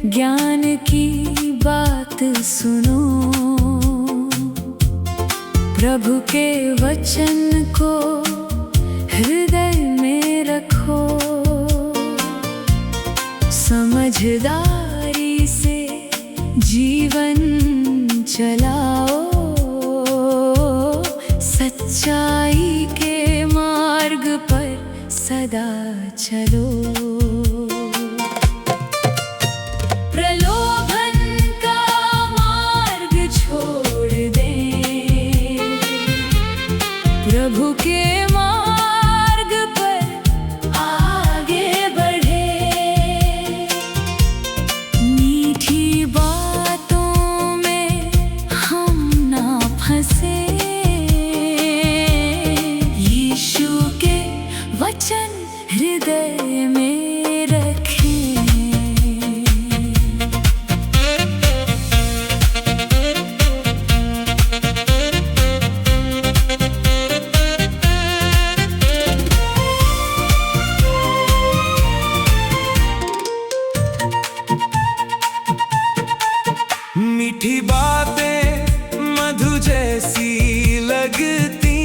ज्ञान की बात सुनो, प्रभु के वचन को हृदय में रखो। समझदारी से जीवन चलाओ, सच्चाई के मार्ग पर सदा चलो। प्रलोभन का मार्ग छोड़ दे, प्रभु के मार्ग पर आगे बढ़े। मीठी बातों में हम ना फंसे, यीशु के वचन हृदय में रखें। मीठी बातें मधु जैसी लगती,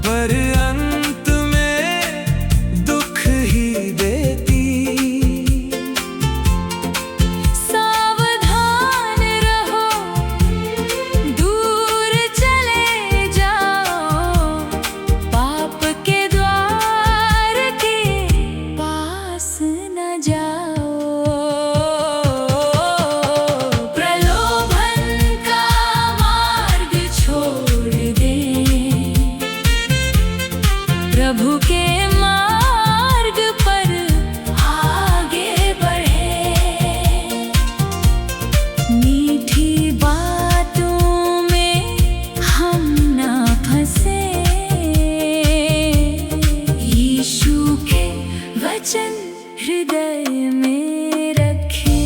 पर अंत में दुख ही देती। सावधान रहो, दूर चले जाओ, पाप के द्वार के पास न जाओ। प्रलोभन का मार्ग छोड़ दे, प्रभु के मार्ग पर आगे बढ़े। मीठी बातों में हम ना फंसे, यीशु के वचन हृदय में रखें।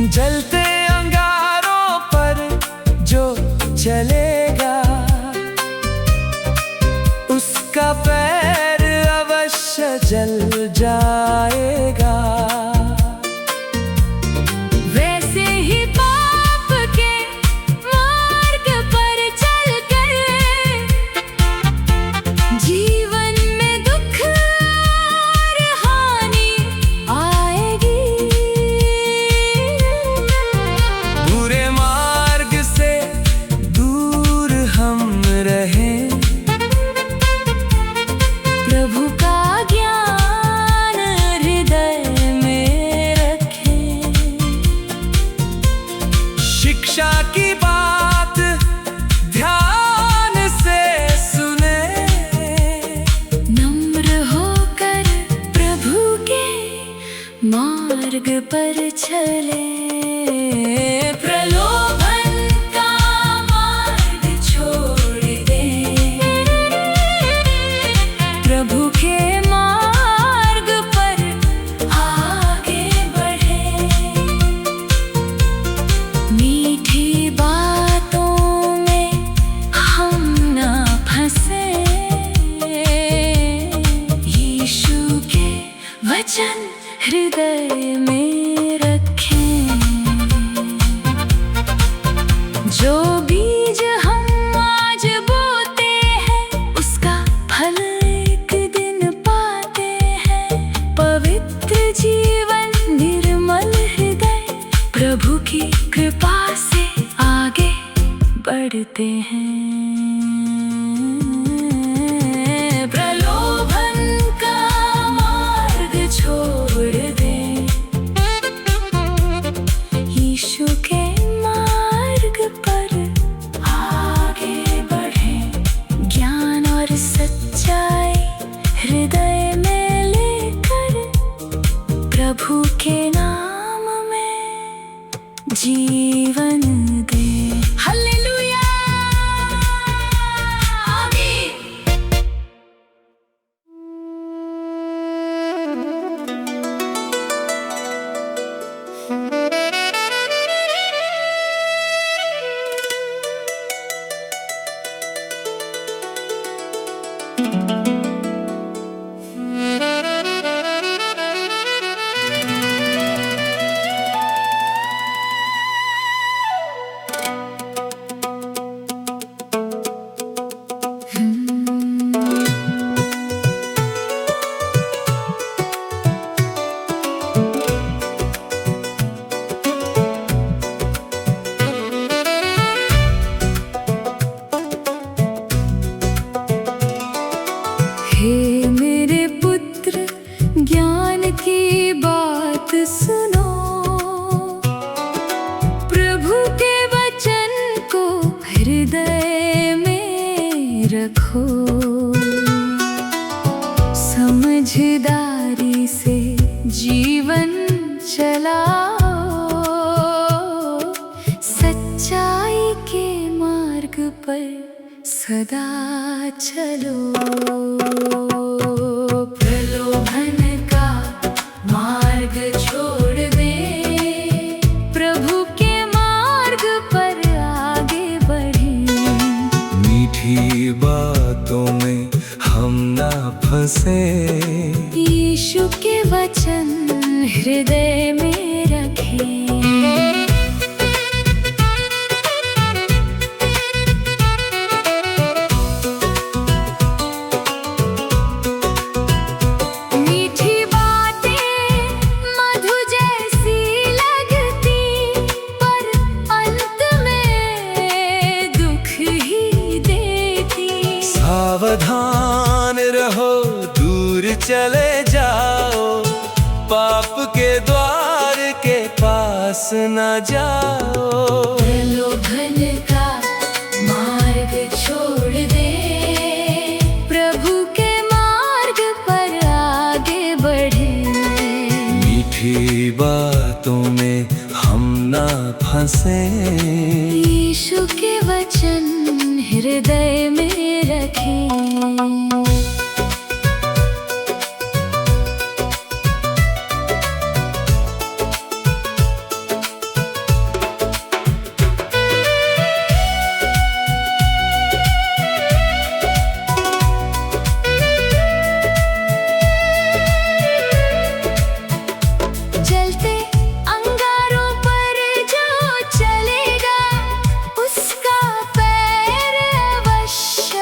जलते अंगारों पर जो चलेगा, उसका पैर अवश्य जल जाएगा। वैसे ही पाप के मार्ग पर चलकर जीवन में दुख और हानि आएगी। बुरे मार्ग से दूर हम रहें, प्रभु का ज्ञान हृदय में रखें। शिक्षा की बात ध्यान से सुने, नम्र होकर प्रभु के मार्ग पर चले। प्रलोभन का मार्ग छोड़ दे, प्रभु के मार्ग पर आगे बढ़े। मीठी बातों में हम ना फंसे, यीशु के वचन हृदय में रखें। जो बीज हम आज बोते हैं, उसका फल एक दिन पाते हैं। पवित्र जीवन, निर्मल हृदय, प्रभु की कृपा से आगे बढ़ते हैं। प्रलोभन का मार्ग छोड़ दे, यीशु के मार्ग पर आगे बढ़े। ज्ञान और सच्चाई हृदय में लेकर, प्रभु के नाम में जीवन दे। हालेलुया, आमीन। समझदारी से जीवन चलाओ, सच्चाई के मार्ग पर सदा चलो। प्रलोभन का मार्ग छोड़ दे, प्रभु के मार्ग पर आगे बढ़े। मीठी बातों में हम ना फंसे, यीशु के वचन हृदय में रखें। मीठी बातें मधु जैसी लगती, पर अंत में दुख ही देती। सावधान रहो, दूर चले जाओ, पाप के द्वार के पास न जाओ। प्रलोभन का मार्ग छोड़ दे, प्रभु के मार्ग पर आगे बढ़े। मीठी बातों में हम ना फंसे, यीशु के वचन हृदय में रखें। जलते अंगारों पर जो चलेगा, उसका पैर अवश्य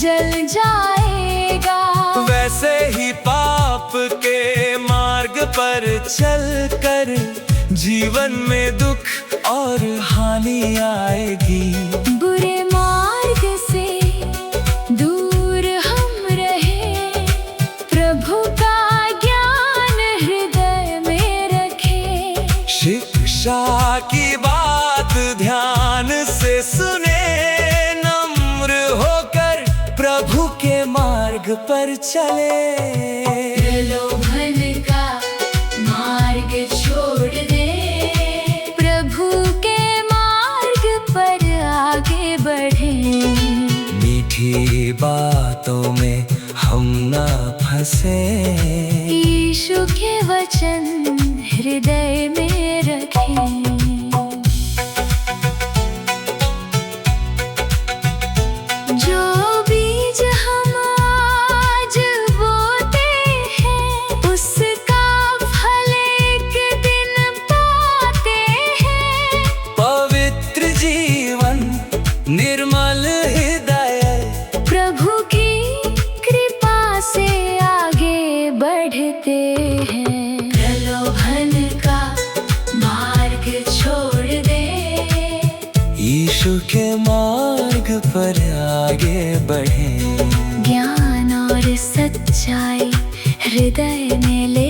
जल जाएगा। वैसे ही पाप के मार्ग पर चलकर जीवन में दुख और हानि आएगी। बुरे मार्ग से दूर हम रहे, प्रभु का ज्ञान हृदय में रखें। शिक्षा की बात ध्यान से सुने, नम्र होकर प्रभु के मार्ग पर चले। प्रलोभन का मार्ग छोड़ दे, प्रभु के मार्ग पर आगे बढ़े। मीठी बातों में हम ना फंसे, यीशु के वचन हृदय में रखें। जो बीज हम आज बोते हैं, उसका फल एक दिन पाते हैं। पवित्र जीवन, निर्मल हृदय, प्रभु की कृपा से आगे बढ़ते हैं। प्रलोभन का मार्ग छोड़ दे, यीशु के मार्ग पर आगे बढ़े। ज्ञान और सच्चाई हृदय में ले